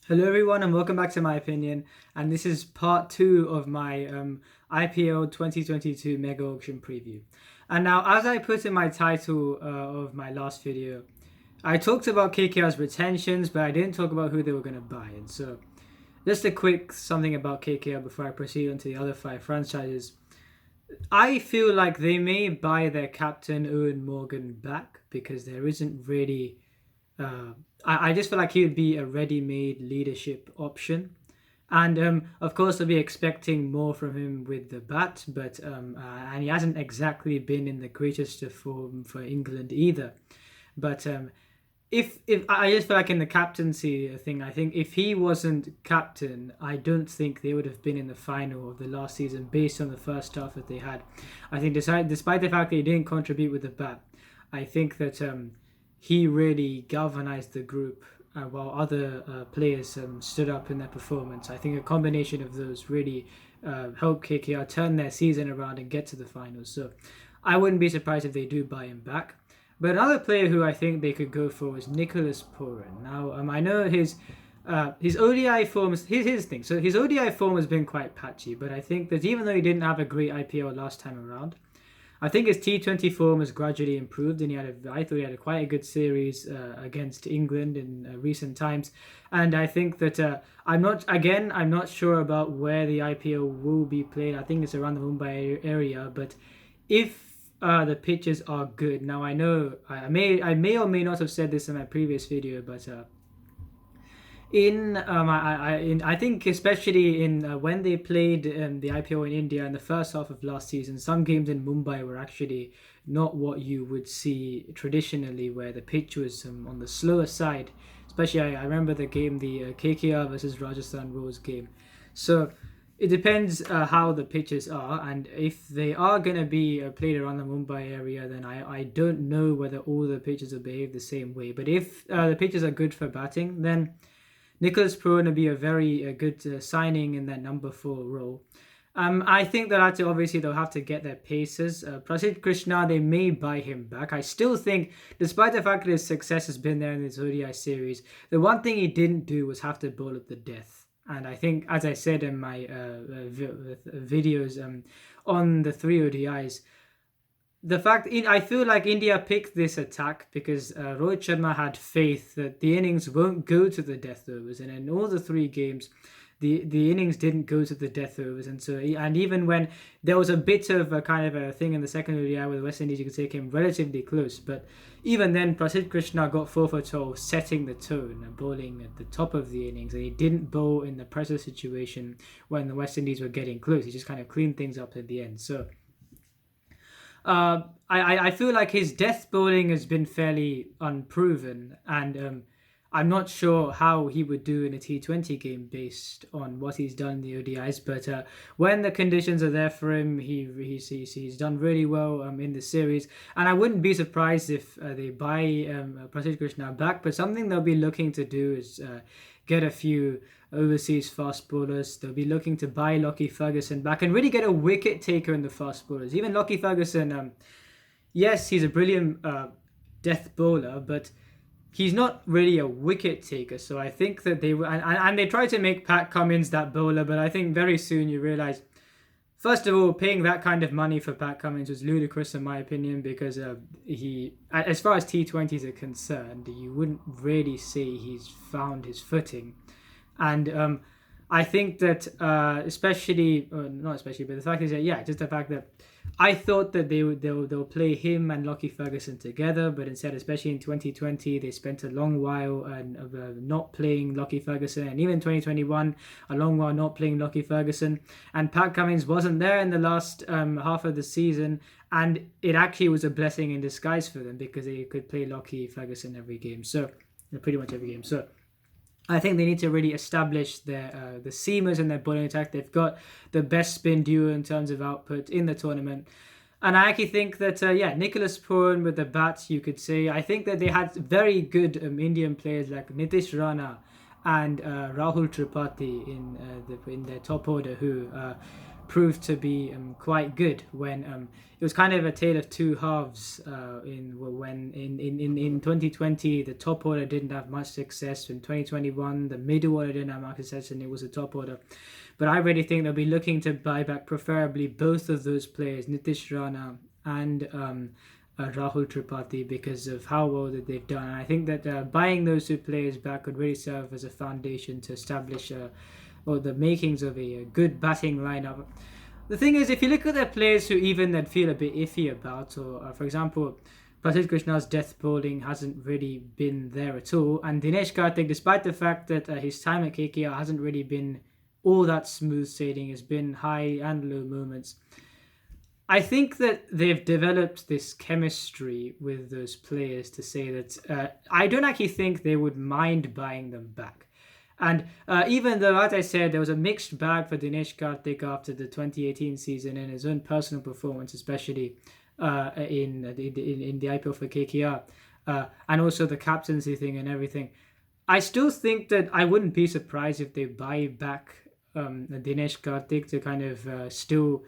Hello everyone and welcome back to my opinion, and this is part 2 of my IPL 2022 Mega Auction preview. And now, as I put in my title of my last video, I talked about KKR's retentions, but I didn't talk about who they were going to buy. And so just a quick something about KKR before I proceed on to the other 5 franchises. I feel like they may buy their captain Owen Morgan back because there isn't really I just feel like he would be a ready-made leadership option. And of course, they'll be expecting more from him with the bat, but and he hasn't exactly been in the greatest of form for England either. But if I just feel like in the captaincy thing, I think if he wasn't captain, I don't think they would have been in the final of the last season based on the first half that they had. I think despite the fact that he didn't contribute with the bat, I think that he really galvanized the group while other players stood up in their performance. I think a combination of those really helped KKR turn their season around and get to the finals. So I wouldn't be surprised if they do buy him back. But another player who I think they could go for is Nicholas Puran. Now, I know his ODI forms, here's his thing. So his ODI form has been quite patchy, but I think that even though he didn't have a great IPL last time around, I think his T20 form has gradually improved, and I thought he had quite a good series against England in recent times. And I think that I'm not sure about where the IPL will be played. I think it's around the Mumbai area, but if the pitches are good, now I know I may or may not have said this in my previous video, but I think especially in when they played the IPL in India in the first half of last season, some games in Mumbai were actually not what you would see traditionally, where the pitch was on the slower side. Especially, I remember the game, the KKR versus Rajasthan Royals game. So it depends how the pitches are, and if they are going to be played around the Mumbai area, then I don't know whether all the pitches will behave the same way. But if the pitches are good for batting, then Nicholas Puran would be a very good signing in that number 4 role. I think that obviously they'll have to get their paces. Prasidh Krishna, they may buy him back. I still think, despite the fact that his success has been there in this ODI series, the one thing he didn't do was have to bowl at the death. And I think, as I said in my videos on the 3 ODIs, I feel like India picked this attack because Rohit Sharma had faith that the innings won't go to the death overs, and in all the 3 games, the innings didn't go to the death overs, and even when there was a bit of a kind of a thing in the second ODI with the West Indies, you could say came relatively close, but even then, Prasidh Krishna got 4 for 12, setting the tone and bowling at the top of the innings, and he didn't bowl in the pressure situation when the West Indies were getting close. He just kind of cleaned things up at the end. So I feel like his death bowling has been fairly unproven, and I'm not sure how he would do in a T20 game based on what he's done in the ODIs. But when the conditions are there for him, he's done really well in the series, and I wouldn't be surprised if they buy Prasidh Krishna back. But something they'll be looking to do is get a few overseas fast bowlers. They'll be looking to buy Lockie Ferguson back and really get a wicket taker in the fast bowlers. Even Lockie Ferguson, yes, he's a brilliant death bowler, but he's not really a wicket taker. So I think that they try to make Pat Cummins that bowler, but I think very soon you realize, first of all, paying that kind of money for Pat Cummins was ludicrous in my opinion, because he, as far as T20s are concerned, you wouldn't really say he's found his footing. And I think that not especially, but the fact is that, just the fact that I thought that they'll play him and Lockie Ferguson together, but instead, especially in 2020, they spent a long while not playing Lockie Ferguson, and even 2021, a long while not playing Lockie Ferguson. And Pat Cummins wasn't there in the last half of the season, and it actually was a blessing in disguise for them because they could play Lockie Ferguson every game, so pretty much every game. So I think they need to really establish their the seamers in their bowling attack. They've got the best spin duo in terms of output in the tournament. And I actually think that, Nicholas Puran with the bats, you could say. I think that they had very good Indian players like Nitish Rana and Rahul Tripathi in their top order, who proved to be quite good when it was kind of a tale of two halves in 2020 the top order didn't have much success. In 2021 the middle order didn't have much success and it was a top order. But I really think they'll be looking to buy back preferably both of those players, Nitish Rana and Rahul Tripathi, because of how well that they've done. And I think that buying those two players back could really serve as a foundation to establish the makings of a good batting lineup. The thing is, if you look at the players who even that feel a bit iffy about, or for example, Prasidh Krishna's death bowling hasn't really been there at all, and Dinesh Karthik, despite the fact that his time at KKR hasn't really been all that smooth sailing, has been high and low moments. I think that they've developed this chemistry with those players to say that I don't actually think they would mind buying them back. And even though, as I said, there was a mixed bag for Dinesh Karthik after the 2018 season and his own personal performance, especially in the IPL for KKR, and also the captaincy thing and everything, I still think that I wouldn't be surprised if they buy back Dinesh Karthik to kind of still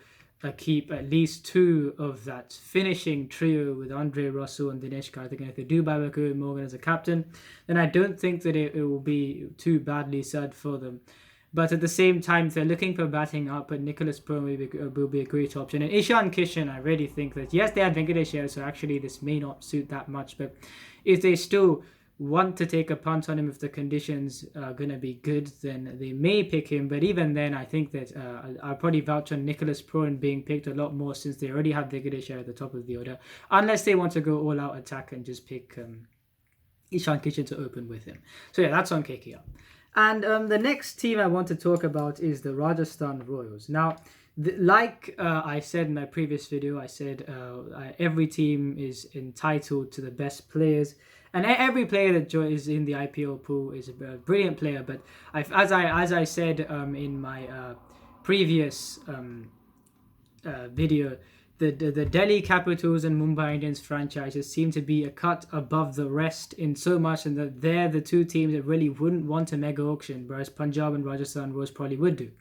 keep at least two of that finishing trio with Andre Russell and Dinesh Karthik. And if they do buy back Eoin Morgan as a captain, then I don't think that it will be too badly sad for them. But at the same time, if they're looking for batting up, but Nicholas Purwan will be a great option. And Ishan Kishan, I really think that, yes, they have Venkatesh here, so actually this may not suit that much. But if they still want to take a punt on him, if the conditions are going to be good, then they may pick him. But even then, I think that I'll probably vouch on Nicholas Purwan being picked a lot more, since they already have Venkatesh at the top of the order, unless they want to go all out attack and just pick Ishan Kishan to open with him. So yeah, that's on KKR. And the next team I want to talk about is the Rajasthan Royals. Now, like I said in my previous video, I said every team is entitled to the best players. And every player that is in the IPL pool is a brilliant player. But as I said in my previous video, the Delhi Capitals and Mumbai Indians franchises seem to be a cut above the rest in so much, and that they're the two teams that really wouldn't want a mega auction, whereas Punjab and Rajasthan Royals probably would do.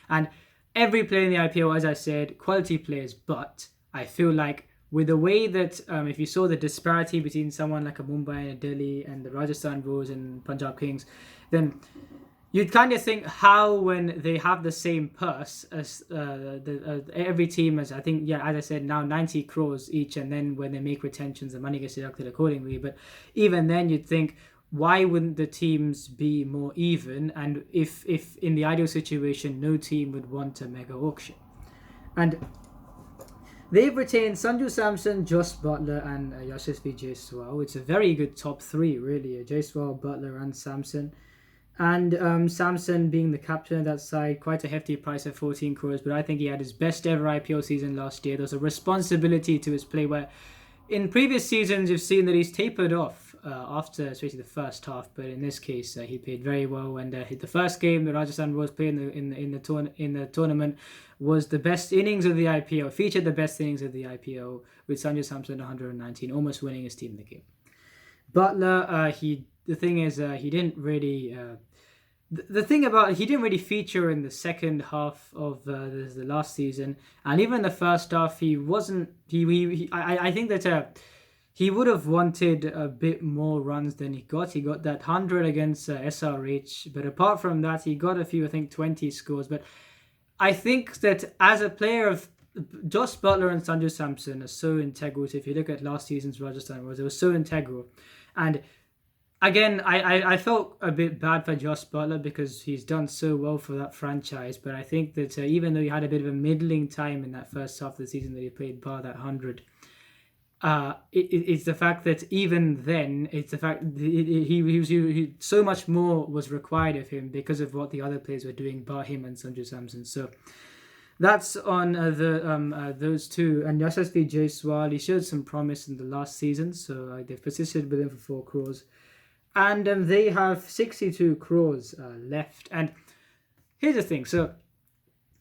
And every player in the IPL, as I said, quality players, but I feel like with the way that if you saw the disparity between someone like a Mumbai and a Delhi and the Rajasthan Royals and Punjab Kings, then you'd kind of think how, when they have the same purse as every team, as I think, yeah, as I said, now 90 crores each, and then when they make retentions, the money gets deducted accordingly. But even then, you'd think, why wouldn't the teams be more even? And if in the ideal situation, no team would want a mega auction. And they've retained Sanju Samson, Josh Butler, and Yashasvi Jaiswal. It's a very good top three, really. Jaiswal, Butler, and Samson. And Samson being the captain of that side, quite a hefty price at 14 crores. But I think he had his best ever IPL season last year. There's a responsibility to his play where in previous seasons you've seen that he's tapered off after especially the first half. But in this case, he played very well. And the first game the Rajasthan Royals played in the tournament was the best innings of the IPL, featured the best innings of the IPL with Sanju Samson 119, almost winning his team the game. Butler, the thing is, he didn't really. The thing about he didn't really feature in the second half of the last season, and even the first half, he wasn't. I think that he would have wanted a bit more runs than he got. He got that 100 against SRH, but apart from that, he got a few, I think, 20 scores. But I think that as a player of Josh Butler and Sanju Samson are so integral. If you look at last season's Rajasthan Royals, it was so integral. And again, I felt a bit bad for Josh Butler because he's done so well for that franchise. But I think that even though he had a bit of a middling time in that first half of the season that he played bar that 100, it's the fact that even then, it's the fact that he so much more was required of him because of what the other players were doing bar him and Sanju Samson. So that's on those two. And Yashasvi Jaiswal, he showed some promise in the last season, so they've persisted with him for 4 crores. And they have 62 crores left. And here's the thing. So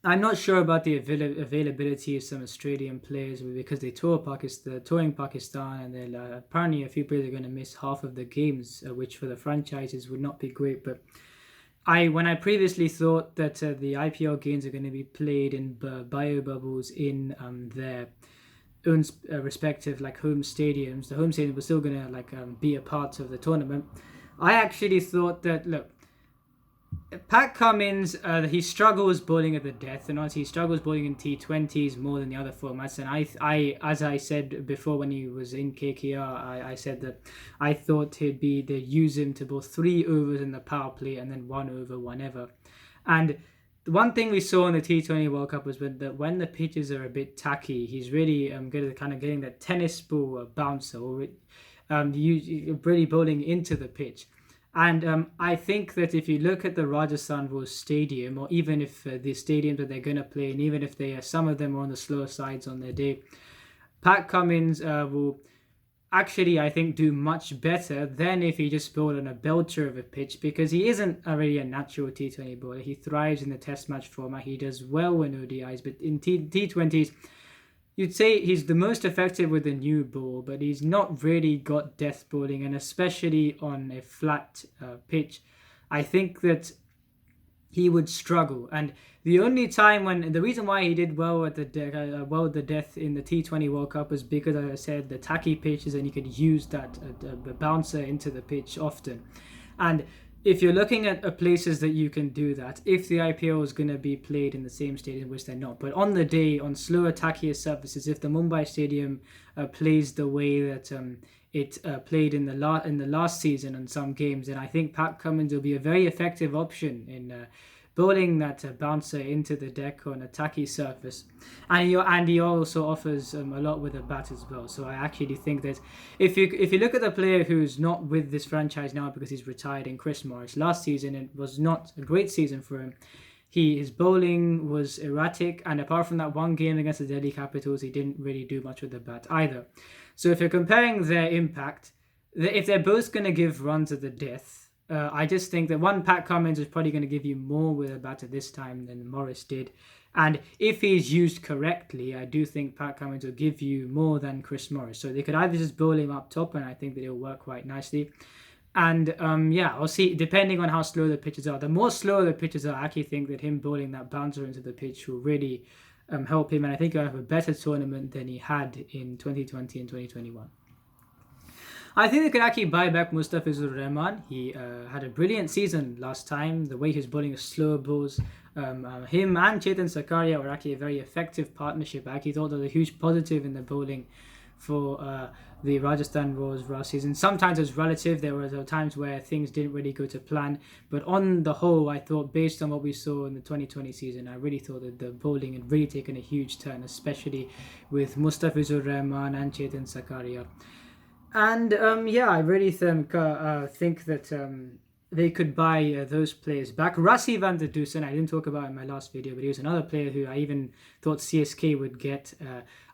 I'm not sure about the availability of some Australian players because they touring Pakistan, and then apparently a few players are going to miss half of the games, which for the franchises would not be great. But when I previously thought that the IPL games are going to be played in bio bubbles in their own respective like home stadiums, the home stadium was still going to like be a part of the tournament. I actually thought that, look, Pat Cummins, he struggles bowling at the death, and honestly, he struggles bowling in T20s more than the other formats. And as I said before when he was in KKR, I said that I thought they'd use him to bowl 3 overs in the power play and then 1 over whenever. And the one thing we saw in the T20 World Cup was when the pitches are a bit tacky, he's really good at kind of getting that tennis ball bouncer, or really bowling into the pitch. And I think that if you look at the Rajasthan Royals Stadium, or even if the stadiums that they're going to play, and even if some of them are on the slower sides on their day, Pat Cummins will actually, I think, do much better than if he just bowled on a belter of a pitch, because he isn't really a natural T20 bowler. He thrives in the Test match format. He does well in ODIs, but in T20s, you'd say he's the most effective with the new ball, but he's not really got death bowling, and especially on a flat pitch, I think that he would struggle. And the only time the reason why he did well at the death in the T20 World Cup was because, as I said, the tacky pitches, and he could use that bouncer into the pitch often. And if you're looking at places that you can do that, if the IPL is going to be played in the same stadium, which they're not, but on the day, on slower, tackier surfaces, if the Mumbai Stadium plays the way that it played in the last season on some games, then I think Pat Cummins will be a very effective option in bowling that bouncer into the deck on a tacky surface, and he also offers a lot with a bat as well. So I actually think that if you look at the player who's not with this franchise now because he's retired, in Chris Morris, last season it was not a great season for him. His bowling was erratic, and apart from that one game against the Delhi Capitals, he didn't really do much with the bat either. So if you're comparing their impact, if they're both going to give runs at the death, I just think that Pat Cummins is probably going to give you more with a bat at this time than Morris did. And if he's used correctly, I do think Pat Cummins will give you more than Chris Morris. So they could either just bowl him up top, and I think that it'll work quite nicely. And I'll see, depending on how slow the pitches are. The more slower the pitches are, I actually think that him bowling that bouncer into the pitch will really help him. And I think he'll have a better tournament than he had in 2020 and 2021. I think they could actually buy back Mustafizur Rahman. He had a brilliant season last time. The way he was bowling slower balls, him and Chetan Sakaria were actually a very effective partnership. I actually thought that was a huge positive in the bowling for the Rajasthan Royals last season. Sometimes it's relative. There were times where things didn't really go to plan. But on the whole, I thought, based on what we saw in the 2020 season, I really thought that the bowling had really taken a huge turn, especially with Mustafizur Rahman and Chetan Sakaria. And I really think that they could buy those players back. Rassi van der Dusen, I didn't talk about in my last video, but he was another player who I even thought CSK would get.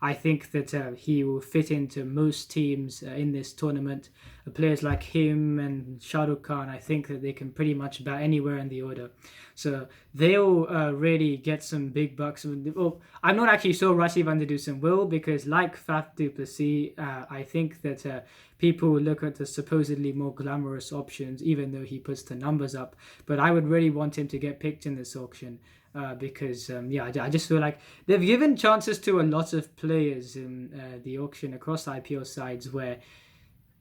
I think that he will fit into most teams in this tournament. Players like him and Shah Rukh Khan, I think that they can pretty much bat anywhere in the order. So they'll really get some big bucks. Well, I'm not actually sure Rassi van der Dusen will, because like Faf du Plessis, I think that people look at the supposedly more glamorous options, even though he puts the numbers up. But I would really want him to get picked in this auction. Because I just feel like they've given chances to a lot of players in the auction across IPL sides where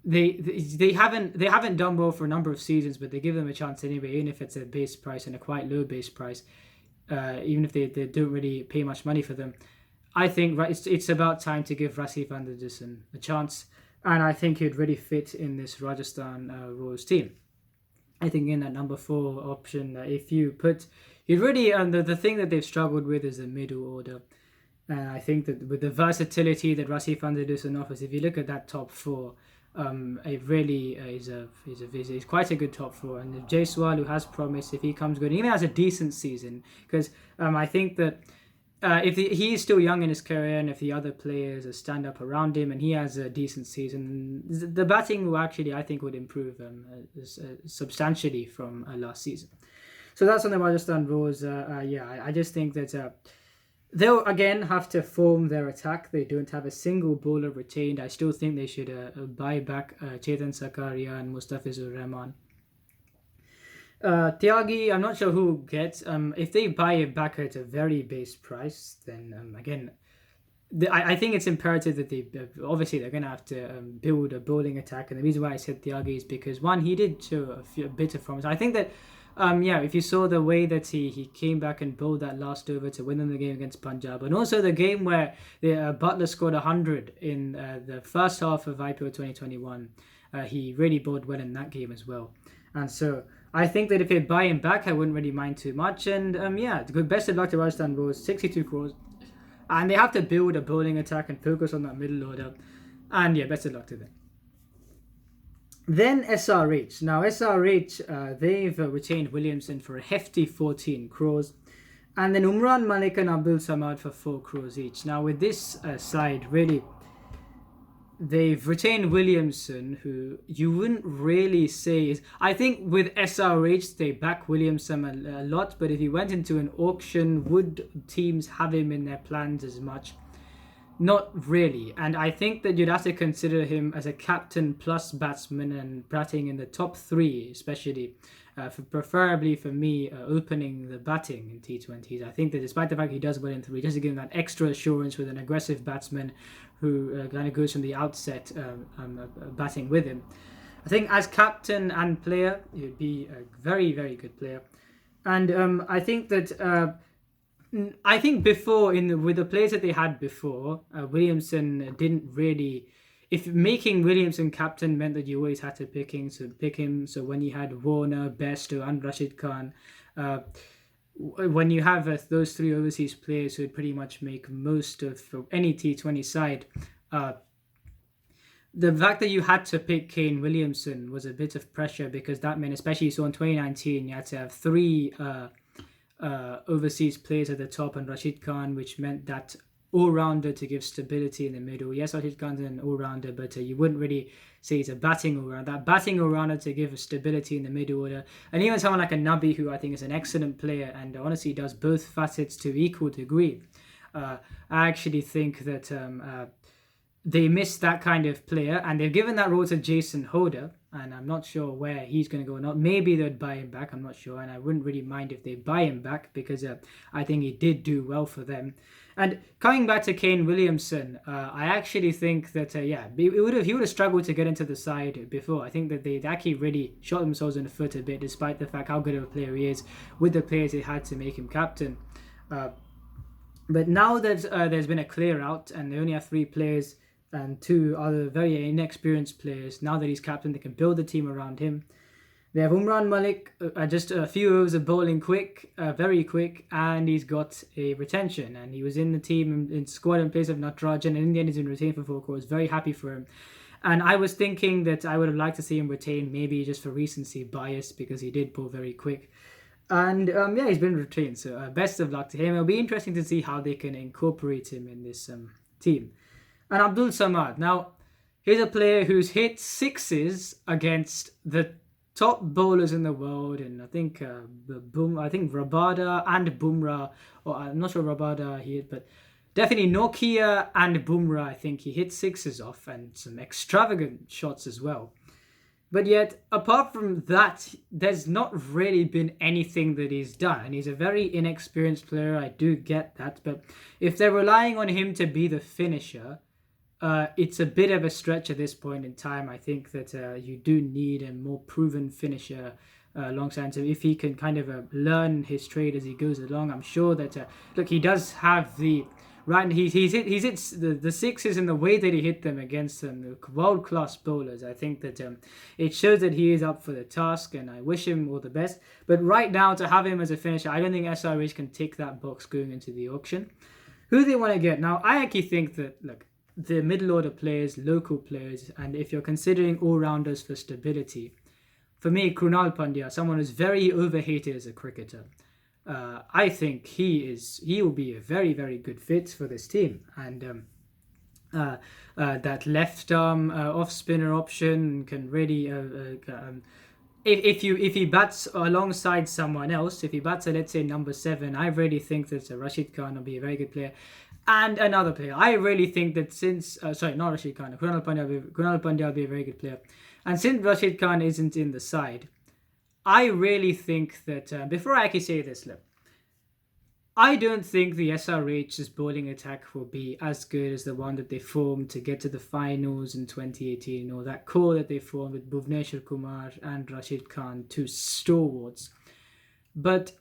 they haven't done well for a number of seasons, but they give them a chance anyway, even if it's a base price and a quite low base price, even if they don't really pay much money for them. I think it's about time to give Rassi van der Dusen a chance, and I think he'd really fit in this Rajasthan Royals team. I think in that number 4 option, if you put, you'd really, the thing that they've struggled with is the middle order. And I think that with the versatility that Rassi van der Dusen offers, if you look at that top 4, it really is quite a good top 4. And if Jaiswal, who has promise, if he comes good, he even has a decent season, because I think that if he is still young in his career, and if the other players stand up around him and he has a decent season, the batting will actually, I think, would improve substantially from last season. So that's on the Rajasthan Royals. I just think that they'll again have to form their attack. They don't have a single bowler retained. I still think they should buy back Chetan Sakaria and Mustafizur Rahman. Tyagi, I'm not sure who gets. If they buy it back at a very base price, then again, I think it's imperative that they obviously they're going to have to build a bowling attack, and the reason why I said Tyagi is because one, he did show a bit of promise. I think that yeah, if you saw the way that he came back and bowled that last over to win them the game against Punjab, and also the game where the Butler scored 100 in the first half of IPL 2021, he really bowled well in that game as well, and so. I think that if they buy him back, I wouldn't really mind too much. And yeah, best of luck to Rajasthan Bulls. 62 crores. And they have to build a bowling attack and focus on that middle order. And yeah, best of luck to them. Then SRH. Now SRH, they've retained Williamson for a hefty 14 crores. And then Umran Malik and Abdul Samad for 4 crores each. Now with this side, really, they've retained Williamson, who you wouldn't really say is... I think with SRH, they back Williamson a lot, but if he went into an auction, would teams have him in their plans as much? Not really. And I think that you'd have to consider him as a captain plus batsman and batting in the top 3, especially. Preferably for me, opening the batting in T20s. I think that despite the fact he does well in 3, just to give him that extra assurance with an aggressive batsman who kind of goes from the outset batting with him. I think as captain and player, he'd be a very, very good player. And I think that... I think before, with the players that they had before, Williamson didn't really... If making Williamson captain meant that you always had to pick him, so when you had Warner, Bairstow and Rashid Khan, when you have those 3 overseas players who would pretty much make most of any T20 side, the fact that you had to pick Kane Williamson was a bit of pressure, because that meant, especially so in 2019, you had to have 3 overseas players at the top and Rashid Khan, which meant that all-rounder to give stability in the middle. Yes, Rashid Khan's an all-rounder, but you wouldn't really say he's a batting all-rounder. That batting all-rounder to give stability in the middle order. And even someone like a Nabi, who I think is an excellent player and honestly does both facets to equal degree. I actually think that they missed that kind of player, and they've given that role to Jason Holder, and I'm not sure where he's going to go or not. Maybe they'd buy him back, I'm not sure, and I wouldn't really mind if they buy him back, because I think he did do well for them. And coming back to Kane Williamson, I actually think that, he would have struggled to get into the side before. I think that they actually really shot themselves in the foot a bit, despite the fact how good of a player he is, with the players they had to make him captain. But now there's been a clear out, and they only have 3 players and 2 other very inexperienced players. Now that he's captain, they can build the team around him. They have Umran Malik, just a few overs of bowling quick, very quick, and he's got a retention. And he was in the team in squad in place of Natarajan, and in the end he's been retained for 4 crores. Very happy for him. And I was thinking that I would have liked to see him retained, maybe just for recency bias, because he did bowl very quick. And he's been retained, so best of luck to him. It'll be interesting to see how they can incorporate him in this team. And Abdul Samad. Now, he's a player who's hit 6s against the top bowlers in the world, and I think Rabada and Bumrah, or I'm not sure Rabada he hit, but definitely Nokia and Bumrah, I think he hit 6s off, and some extravagant shots as well. But yet, apart from that, there's not really been anything that he's done. And he's a very inexperienced player, I do get that. But if they're relying on him to be the finisher, it's a bit of a stretch at this point in time. I think that you do need a more proven finisher alongside him. If he can kind of learn his trade as he goes along, I'm sure that, look, he does have the... Right, he's hit the 6s in the way that he hit them against the world-class bowlers. I think that it shows that he is up for the task, and I wish him all the best. But right now, to have him as a finisher, I don't think SRH can tick that box going into the auction. Who do they want to get? Now, I actually think that, look, the middle-order players, local players, and if you're considering all-rounders for stability, for me, Krunal Pandya, someone who's very overhated as a cricketer, I think he will be a very, very good fit for this team. And that left arm off spinner option can really if he bats alongside someone else, if he bats at, let's say, number 7, I really think that Rashid Khan will be a very good player. And another player, I really think that since not Rashid Khan, Krunal Pandya will be a very good player. And since Rashid Khan isn't in the side, I really think that before I actually say this, look, I don't think the SRH's bowling attack will be as good as the one that they formed to get to the finals in 2018, or that core that they formed with Bhuvneshwar Kumar and Rashid Khan, two stalwarts. But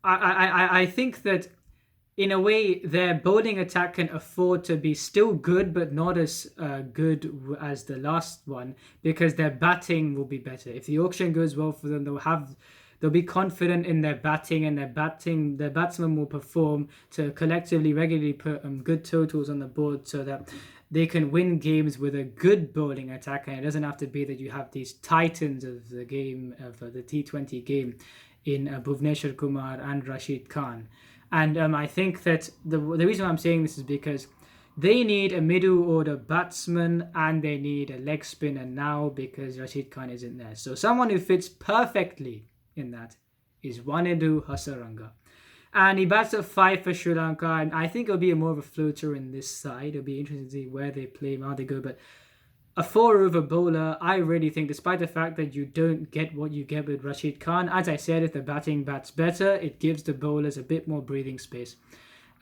I think that in a way, their bowling attack can afford to be still good, but not as good as the last one, because their batting will be better. If the auction goes well for them, they'll be confident in their batting, and their batsmen will perform to collectively regularly put good totals on the board, so that they can win games with a good bowling attack. And it doesn't have to be that you have these titans of the game, of the T20 game, in Bhuvneshwar Kumar and Rashid Khan. And I think that the reason why I'm saying this is because they need a middle order batsman and they need a leg spinner now, because Rashid Khan isn't there. So someone who fits perfectly in that is Wanedu Hasaranga. And he bats at 5 for Sri Lanka, and I think it'll be more of a floater in this side. It'll be interesting to see where they play, how they go. But a 4-over bowler, I really think, despite the fact that you don't get what you get with Rashid Khan, as I said, if the batting bats better, it gives the bowlers a bit more breathing space.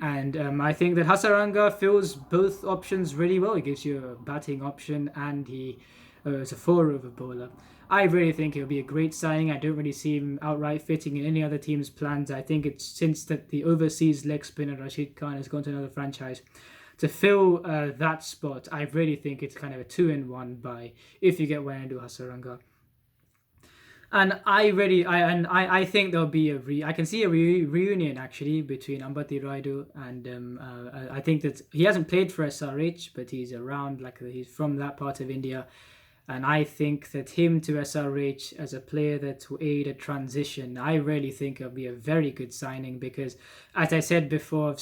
And I think that Hasaranga fills both options really well. He gives you a batting option, and he is a 4-over bowler. I really think it'll be a great signing. I don't really see him outright fitting in any other team's plans. I think it's since that the overseas leg spinner Rashid Khan has gone to another franchise, to fill that spot, I really think it's kind of a 2-in-1 buy if you get Wanedu Hasaranga. And I think there'll be I can see a reunion actually between Ambati Raidu and I think that he hasn't played for SRH, but he's around, like he's from that part of India. And I think that him to SRH as a player that will aid a transition, I really think it'll be a very good signing, because as I've said before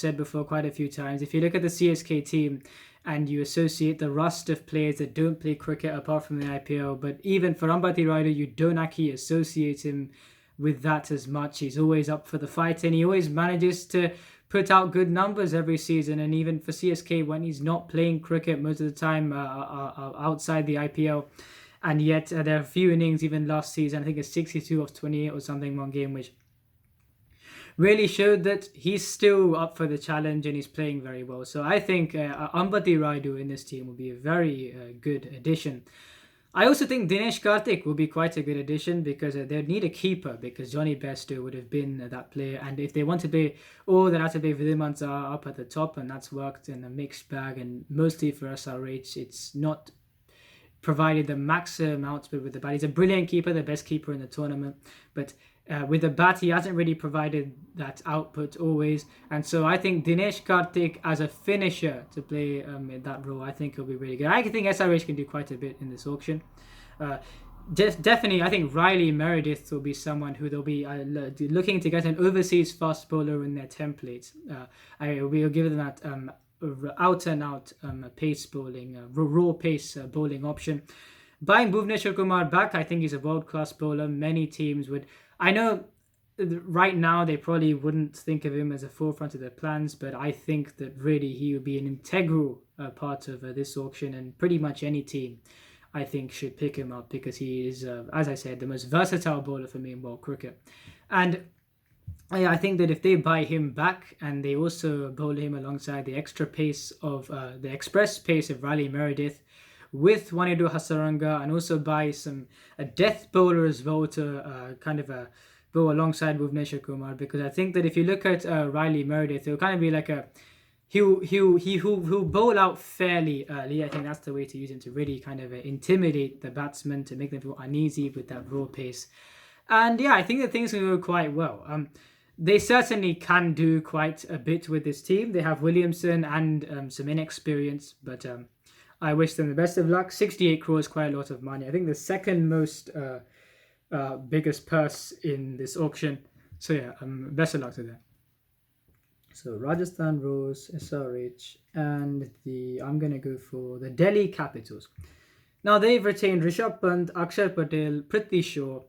quite a few times, if you look at the CSK team and you associate the rust of players that don't play cricket apart from the IPL, but even for Ambati Raidu, you don't actually associate him with that as much. He's always up for the fight, and he always manages to put out good numbers every season. And even for CSK, when he's not playing cricket most of the time outside the IPL, and yet there are a few innings even last season, I think it's 62 off 28 or something one game, which really showed that he's still up for the challenge and he's playing very well. So I think Ambati Raidu in this team will be a very good addition. I also think Dinesh Karthik will be quite a good addition, because they need a keeper, because Johnny Bairstow would have been that player. And if they want to play, they have to play Vidimansa up at the top, and that's worked in a mixed bag. And mostly for SRH, it's not provided the maximum output with the bat. He's a brilliant keeper, the best keeper in the tournament. But with the bat, he hasn't really provided that output always. And so I think Dinesh Karthik as a finisher to play in that role, I think he'll be really good. I think SRH can do quite a bit in this auction. Definitely, I think Riley Meredith will be someone who they'll be looking to get an overseas fast bowler in their template. I will give them that out and out pace bowling, raw pace bowling option. Buying Bhuvneshwar Kumar back, I think he's a world-class bowler. Many teams would. I know right now they probably wouldn't think of him as a forefront of their plans, but I think that really he would be an integral part of this auction, and pretty much any team I think should pick him up, because he is, as I said, the most versatile bowler for me in world cricket. And I think that if they buy him back and they also bowl him alongside the extra pace of the express pace of Riley Meredith, with Wanedu Hasaranga, and also buy a death bowler as well to bowl alongside Bhuvneshwar Kumar, because I think that if you look at Riley Meredith, it'll kind of be like he'll bowl out fairly early. I think that's the way to use him, to really kind of intimidate the batsmen, to make them feel uneasy with that raw pace. And yeah, I think that things can go quite well. They certainly can do quite a bit with this team. They have Williamson and some inexperience, but I wish them the best of luck. 68 crores, quite a lot of money. I think the second most biggest purse in this auction. So yeah, best of luck to them. So Rajasthan Royals, SRH, and I'm going to go for the Delhi Capitals. Now they've retained Rishabh Pant, Akshar Patel, Prithvi Shaw,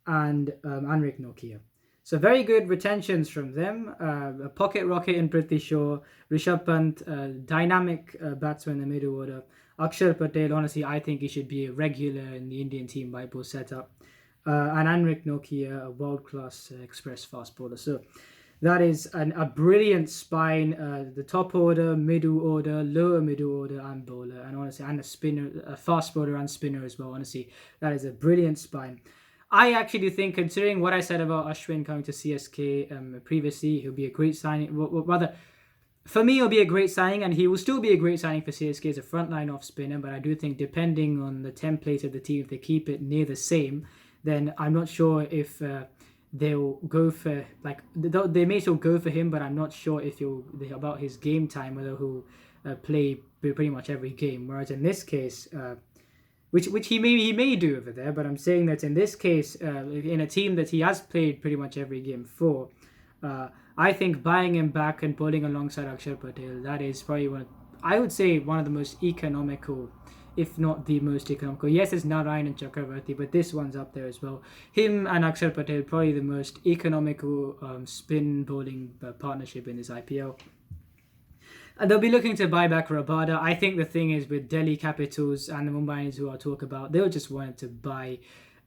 and Anrik Nokia. So very good retentions from them. A pocket rocket in Prithvi Shaw, Rishabh Pant, dynamic batsman in the middle order. Akshar Patel, honestly, I think he should be a regular in the Indian team white ball setup. and Anrik Nokia, a world-class express fast bowler. So that is a brilliant spine. The top order, middle order, lower middle order, and bowler, and honestly, and a spinner, a fast bowler and spinner as well. Honestly, that is a brilliant spine. I actually think, considering what I said about Ashwin coming to CSK previously, he'll be a great signing. Rather, for me, it'll be a great signing, and he will still be a great signing for CSK as a frontline off spinner. But I do think, depending on the template of the team, if they keep it near the same, then I'm not sure if they'll go for, like, they may still go for him, but I'm not sure if about his game time, whether he'll play pretty much every game. Whereas in this case, which he may do over there, but I'm saying that in this case, in a team that he has played pretty much every game for, I think buying him back and putting alongside Akshar Patel, that is probably I would say one of the most economical, if not the most economical. Yes, it's Narayan and Chakravarti, but this one's up there as well. Him and Akshar Patel, probably the most economical spin bowling partnership in this IPL. And they'll be looking to buy back Rabada. I think the thing is with Delhi Capitals and the Mumbai Indians, who I'll talk about, they'll just wanted to buy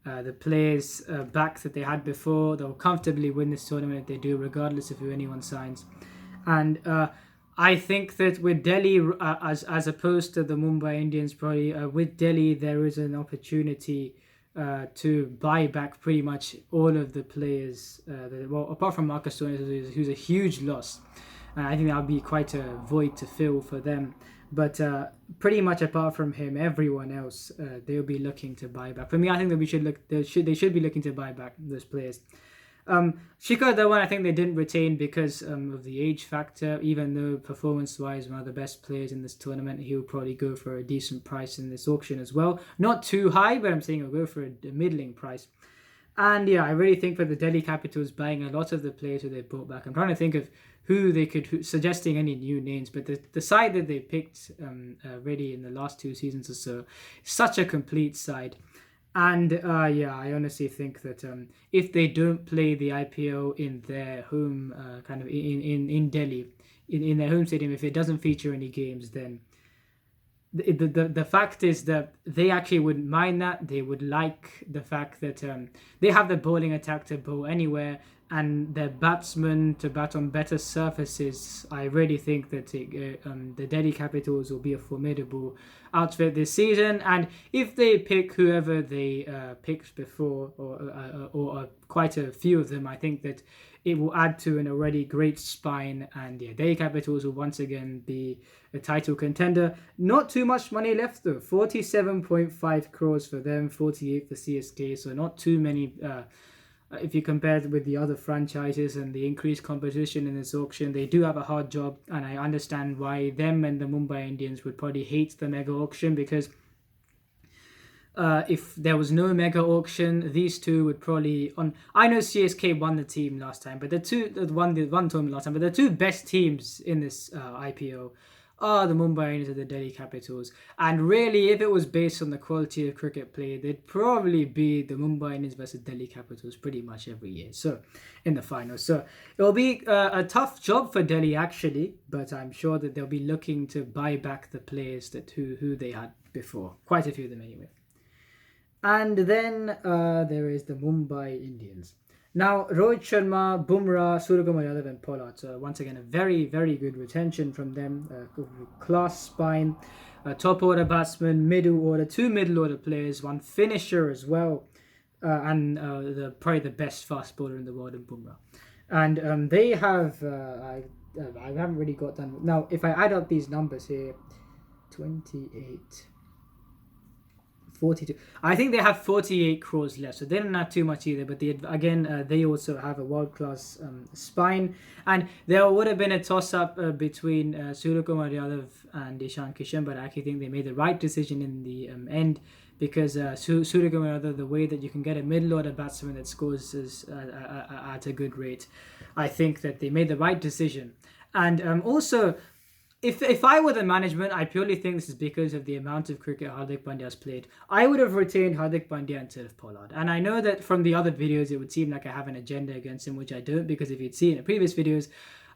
the players back that they had before. They'll comfortably win this tournament if they do, regardless of who anyone signs. And I think that with Delhi, as opposed to the Mumbai Indians, probably with Delhi, there is an opportunity to buy back pretty much all of the players. Apart from Marcus Stoinis, who's a huge loss. I think that would be quite a void to fill for them. But pretty much apart from him, everyone else, they'll be looking to buy back. For me, I think that they should be looking to buy back those players. Shikhar Dhawan, I think they didn't retain because of the age factor. Even though performance-wise, one of the best players in this tournament, he'll probably go for a decent price in this auction as well. Not too high, but I'm saying he'll go for a middling price. And yeah, I really think for the Delhi Capitals buying a lot of the players who they brought back. I'm trying to think of suggesting any new names, but the side that they picked really in the last 2 seasons or so, such a complete side. And yeah, I honestly think that if they don't play the IPL in their home, kind of in Delhi, in their home stadium, if it doesn't feature any games, then the fact is that they actually wouldn't mind that. They would like the fact that they have the bowling attack to bowl anywhere, and their batsmen to bat on better surfaces. I really think that the Delhi Capitals will be a formidable outfit this season. And if they pick whoever they picked before, or quite a few of them, I think that it will add to an already great spine. And yeah, Delhi Capitals will once again be a title contender. Not too much money left though. 47.5 crores for them, 48 for CSK. So not too many. If you compare it with the other franchises and the increased competition in this auction, they do have a hard job, and I understand why them and the Mumbai Indians would probably hate the mega auction, because if there was no mega auction, these two would probably I know CSK won the team last time, but the one tournament last time, but the two best teams in this IPO are the Mumbai Indians and the Delhi Capitals. And really, if it was based on the quality of cricket played, they'd probably be the Mumbai Indians versus Delhi Capitals pretty much every year. So, in the finals. So, it'll be a tough job for Delhi actually, but I'm sure that they'll be looking to buy back the players who they had before. Quite a few of them anyway. And then there is the Mumbai Indians. Now, Rohit Sharma, Bumrah, Suryakumar Yadav and Pollard. So once again, a very, very good retention from them. Class spine, top order batsman, middle order, 2 middle order players, 1 finisher as well, and probably the best fast bowler in the world in Bumrah. And they have, I haven't really got done. Now, if I add up these numbers here, 28... 42. I think they have 48 crores left, so they don't have too much either. But they also have a world-class spine, and there would have been a toss-up between Suryakumar Yadav and Ishan Kishan, but I actually think they made the right decision in the end, because Suryakumar Yadav, the way that you can get a middle-order batsman that scores at a good rate, I think that they made the right decision. And also, If I were the management, I purely think this is because of the amount of cricket Hardik Pandya has played. I would have retained Hardik Pandya instead of Pollard. And I know that from the other videos, it would seem like I have an agenda against him, which I don't, because if you'd seen in previous videos,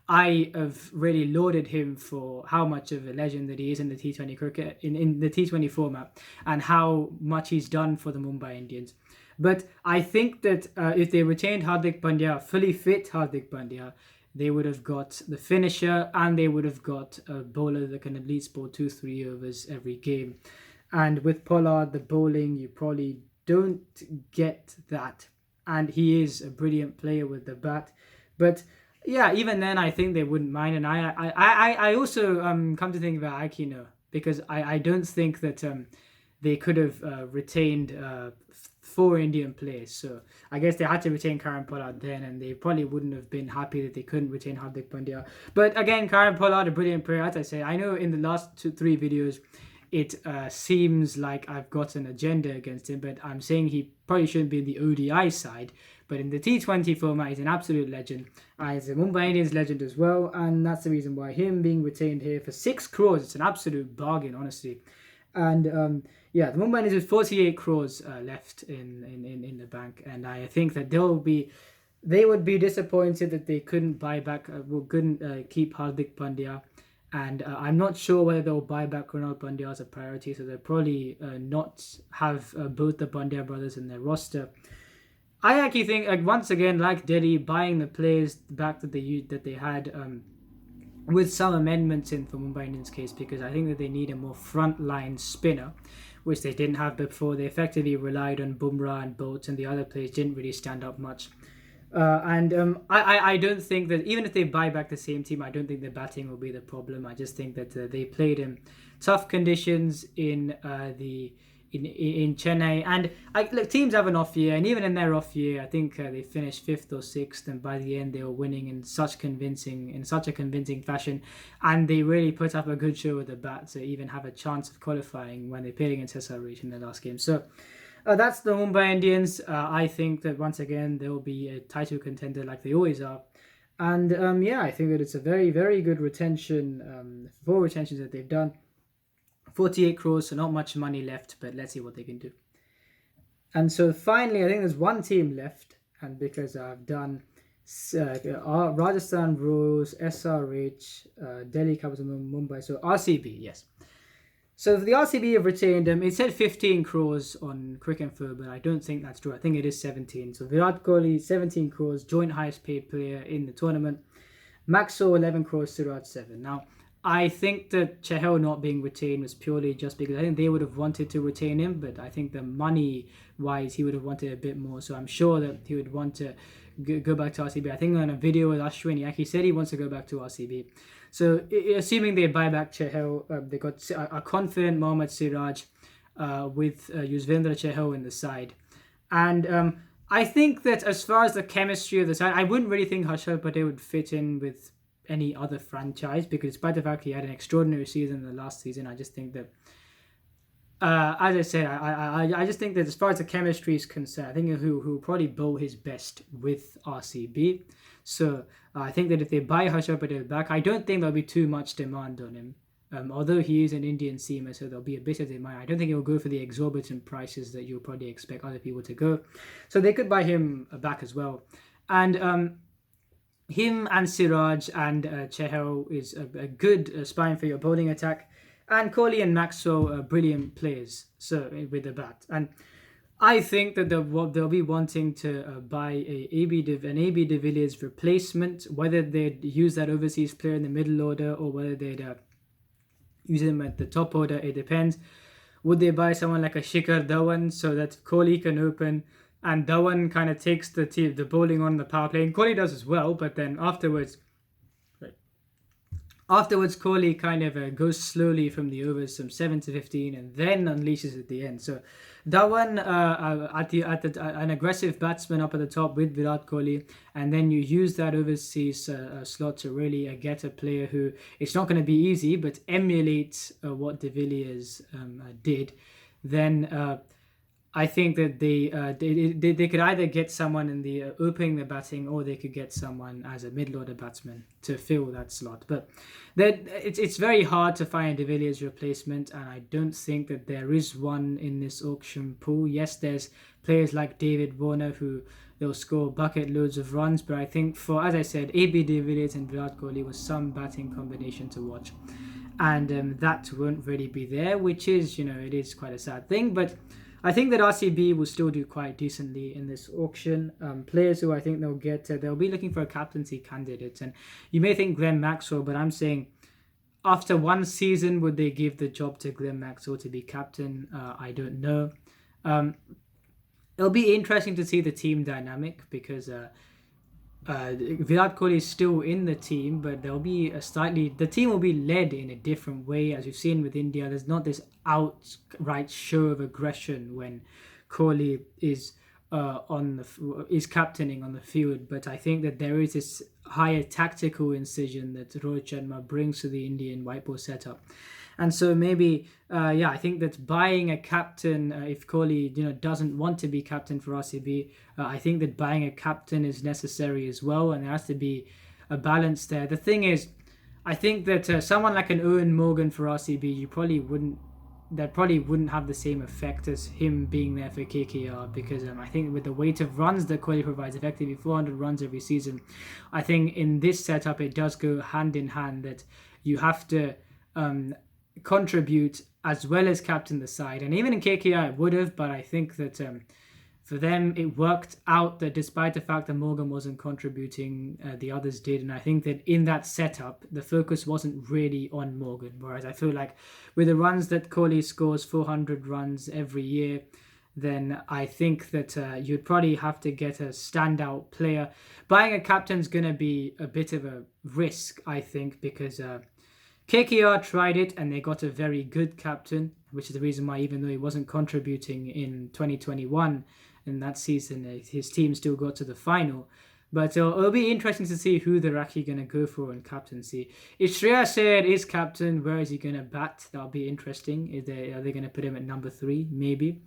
I have really lauded him for how much of a legend that he is in the T20 cricket, in the T20 format, and how much he's done for the Mumbai Indians. But I think that if they retained Hardik Pandya, fully fit Hardik Pandya, they would have got the finisher and they would have got a bowler that can at least bowl 2-3 overs every game. And with Pollard, the bowling, you probably don't get that. And he is a brilliant player with the bat. But yeah, even then, I think they wouldn't mind. And I also come to think about Aquino, because I don't think that they could have retained 4 Indian players. So I guess they had to retain Karan Pollard then, and they probably wouldn't have been happy that they couldn't retain Hardik Pandya. But again, Karan Pollard, a brilliant player. As I say, I know in the last 2-3 videos, it seems like I've got an agenda against him, but I'm saying he probably shouldn't be in the ODI side. But in the T20 format, he's an absolute legend. He's a Mumbai Indians legend as well, and that's the reason why him being retained here for 6 crores, it's an absolute bargain, honestly. And yeah, the Mumbai Indians have 48 crores left in the bank, and I think that they would be disappointed that they couldn't buy back, couldn't keep Hardik Pandya. And I'm not sure whether they'll buy back Ronald Pandya as a priority, so they'll probably not have both the Pandya brothers in their roster. I actually think, once again, like Delhi, buying the players back that they had with some amendments in for Mumbai Indians' case, because I think that they need a more frontline spinner, which they didn't have before. They effectively relied on Bumrah and Bolt, and the other players didn't really stand up much. I don't think that even if they buy back the same team, I don't think the batting will be the problem. I just think that they played in tough conditions in Chennai, and look, teams have an off year, and even in their off year, I think they finished 5th or 6th, and by the end they were winning in such a convincing fashion, and they really put up a good show with the bat to even have a chance of qualifying when they played against SRH in the last game. So that's the Mumbai Indians. I think that once again they'll be a title contender like they always are, and yeah, I think that it's a very, very good retention. 4 retentions that they've done. 48 crores, so not much money left, but let's see what they can do. And so finally, I think there's one team left, and because I've done Rajasthan Royals, SRH, Delhi Capitals, Mumbai, so RCB, yes. So the RCB have retained it said 15 crores on Quick Info, but I don't think that's true. I think it is 17. So Virat Kohli, 17 crores, joint highest paid player in the tournament. Maxwell, 11 crores, Siraj, 7. Now, I think that Chahal not being retained was purely just because I think they would have wanted to retain him, but I think the money-wise, he would have wanted a bit more. So I'm sure that he would want to go back to RCB. I think on a video with Ashwin, he actually said he wants to go back to RCB. So assuming they buy back Chahal, they got a confident Mohammad Siraj with Yuzvendra Chahal in the side. And I think that as far as the chemistry of the side, I wouldn't really think Harshal Patel would fit in with any other franchise, because despite the fact he had an extraordinary season in the last season, I just think that as I said, I just think that as far as the chemistry is concerned, I think he'll probably bowl his best with RCB. So I think that if they buy Harshal Patel back, I don't think there'll be too much demand on him. Although he is an Indian seamer, so there'll be a bit of demand. I don't think he'll go for the exorbitant prices that you'll probably expect other people to go. So they could buy him back as well. And him and Siraj and Chahal is a good spine for your bowling attack. And Kohli and Maxwell are brilliant players with the bat. And I think that they'll be wanting to buy an AB de Villiers replacement, whether they'd use that overseas player in the middle order or whether they'd use him at the top order. It depends. Would they buy someone like a Shikhar Dhawan so that Kohli can open and Dhawan kind of takes the bowling on the power play? And Kohli does as well, but then afterwards Kohli kind of goes slowly from the overs from 7 to 15 and then unleashes at the end. So Dhawan an aggressive batsman up at the top with Virat Kohli, and then you use that overseas slot to really get a player who, it's not going to be easy, but emulates what de Villiers did. Then I think that they could either get someone in the opening the batting, or they could get someone as a middle order batsman to fill that slot. But it's very hard to find a de Villiers replacement, and I don't think that there is one in this auction pool. Yes, there's players like David Warner who they'll score bucket loads of runs, but I think for, as I said, AB de Villiers and Virat Kohli was some batting combination to watch, and that won't really be there, which is, it is quite a sad thing. But I think that RCB will still do quite decently in this auction. Players who I think they'll get, they'll be looking for a captaincy candidate. And you may think Glenn Maxwell, but I'm saying after one season, would they give the job to Glenn Maxwell to be captain? I don't know. It'll be interesting to see the team dynamic because Virat Kohli is still in the team, but there'll be the team will be led in a different way. As you've seen with India, there's not this outright show of aggression when Kohli is captaining on the field, but I think that there is this higher tactical incision that Rohit Sharma brings to the Indian white ball setup. And so maybe, I think that buying a captain, if Kohli, doesn't want to be captain for RCB, I think that buying a captain is necessary as well, and there has to be a balance there. The thing is, I think that someone like an Owen Morgan for RCB, that probably wouldn't have the same effect as him being there for KKR, because I think with the weight of runs that Kohli provides, effectively 400 runs every season, I think in this setup it does go hand in hand that you have to contribute as well as captain the side. And even in KKR it would have, but I think that for them it worked out that despite the fact that Morgan wasn't contributing, the others did. And I think that in that setup the focus wasn't really on Morgan, whereas I feel like with the runs that Kohli scores, 400 runs every year, then I think that you'd probably have to get a standout player. Buying a captain's going to be a bit of a risk, I think, because KKR tried it and they got a very good captain, which is the reason why, even though he wasn't contributing in 2021 in that season, his team still got to the final. But it'll be interesting to see who they're actually going to go for in captaincy. If Shreyas Iyer is captain, where is he going to bat? That'll be interesting. Are they going to put him at number 3? Maybe.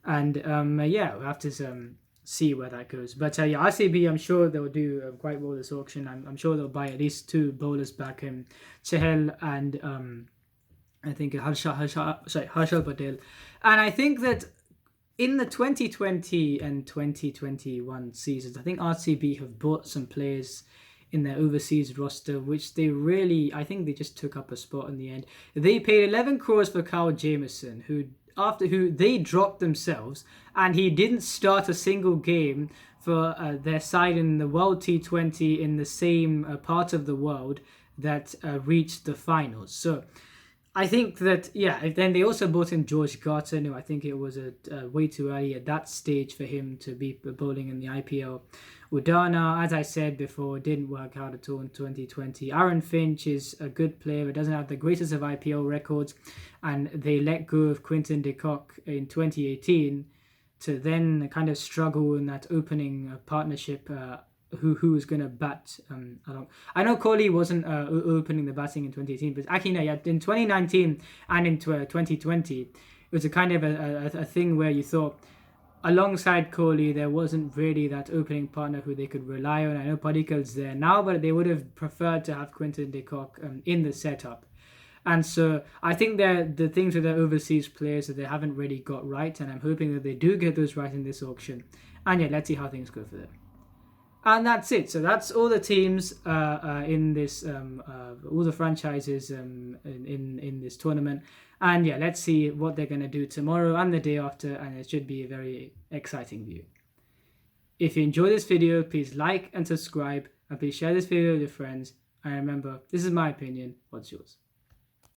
And we'll have to see where that goes. But RCB, I'm sure they'll do quite well this auction. I'm sure they'll buy at least 2 bowlers back, Chahal and I think Harshal Patel. And I think that in the 2020 and 2021 seasons, I think RCB have bought some players in their overseas roster, which I think they just took up a spot in the end. They paid 11 crores for Kyle Jamieson, who they dropped themselves, and he didn't start a single game for their side in the World T20 in the same part of the world that reached the finals. So I think that, then they also brought in George Garton, who I think it was way too early at that stage for him to be bowling in the IPL. Udana, as I said before, didn't work out at all in 2020. Aaron Finch is a good player, but doesn't have the greatest of IPL records, and they let go of Quinton de Kock in 2018 to then kind of struggle in that opening partnership. Who was going to bat along. I know Kohli wasn't opening the batting in 2018, but actually no, in 2019 and in 2020, it was a kind of a thing where you thought alongside Kohli there wasn't really that opening partner who they could rely on. I know Padikkal's there now, but they would have preferred to have Quinton de Kock in the setup. And so I think the things with the overseas players that they haven't really got right, and I'm hoping that they do get those right in this auction. And let's see how things go for them. And that's it. So that's all the teams in this, all the franchises in this tournament. And let's see what they're going to do tomorrow and the day after. And it should be a very exciting view. If you enjoyed this video, please like and subscribe. And please share this video with your friends. And remember, this is my opinion. What's yours?